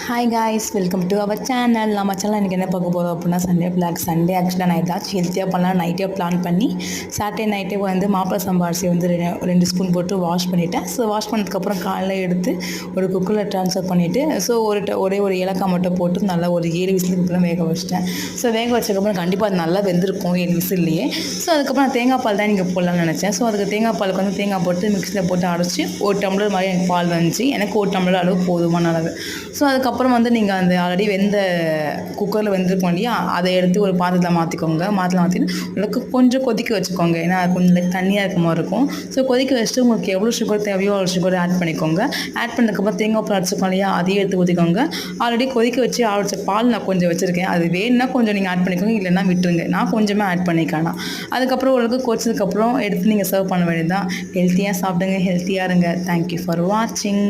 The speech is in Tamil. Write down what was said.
Hi guys, welcome to our channel. நம்ம சேனல் இன்றைக்கி என்ன பார்க்க போகிறோம் அப்படின்னா சண்டே பிளாக். சண்டே ஆக்சுவலாக நான் ஏதாச்சும் ஹெல்த்தியாக பண்ணலாம் நைட்டே பிளான் பண்ணி சாட்டர்டே நைட்டே வந்து மாப்பிள சம்பா அரிசி வந்து 2 ஸ்பூன் போட்டு வாஷ் பண்ணிவிட்டேன். ஸோ வாஷ் பண்ணதுக்கப்புறம் காலையில் எடுத்து ஒரு குக்கரில் ட்ரான்ஸ்ஃபர் பண்ணிவிட்டு ஸோ ஒரே ஒரு ஏலக்காய் மட்டும் போட்டு நல்லா ஒரு 7 விசிலுக்கு வேக வச்சிட்டேன். ஸோ வேக வச்சதுக்கப்புறம் கண்டிப்பாக அது நல்லா வெந்திருக்கும் 7 விசில்லையே. ஸோ அதுக்கப்புறம் தேங்காய் பால் தான் நீங்கள் போடலான்னு நினச்சேன். ஸோ அதுக்கு தேங்காய் பாலுக்கு வந்து தேங்காய் போட்டு மிக்ஸியில் போட்டு அரைச்சி ஒரு டம்ளர் மாதிரி எனக்கு பால் வந்துச்சு. எனக்கு ஒரு டம்ளர் அளவு போதுமான அளவு. ஸோ அதுக்கப்புறம் வந்து நீங்கள் அந்த ஆல்ரெடி வெந்த குக்கரில் வெந்திருக்கோம் இல்லையா, அதை எடுத்து ஒரு பாத்திரத்தில் மாற்றிக்கோங்க. மாற்றிட்டு உங்களுக்கு கொஞ்சம் கொதிக்க வச்சுக்கோங்க. ஏன்னா அது கொஞ்சம் தண்ணியாக இருக்க மாதிரி இருக்கும். ஸோ கொதிக்க வச்சுட்டு உங்களுக்கு எவ்வளோ சுகர் தேவையோ அவ்வளோ சுகர் ஆட் பண்ணிக்கோங்க. ஆட் பண்ணதுக்கப்புறம் தேங்காய் பால் அரைச்சிக்கோம் இல்லையா, அதையும் எடுத்து ஊற்றிக்கோங்க. ஆல்ரெடி கொதிக்க வச்சு ஆரம்பிச்ச பால் நான் கொஞ்சம் வச்சுருக்கேன். அது வேணுன்னா கொஞ்சம் நீங்கள் ஆட் பண்ணிக்கோங்க, இல்லைன்னா விட்டுருங்க. நான் கொஞ்சமே ஆட் பண்ணிக்கலாம். அதுக்கப்புறம் உங்களுக்கு கொதிச்சதுக்கப்புறம் எடுத்து நீங்கள் சர்வ் பண்ண வேண்டியது தான். ஹெல்த்தியாக சாப்பிடுங்க, ஹெல்த்தியாக இருங்க. தேங்க்யூ ஃபார் வாட்சிங்.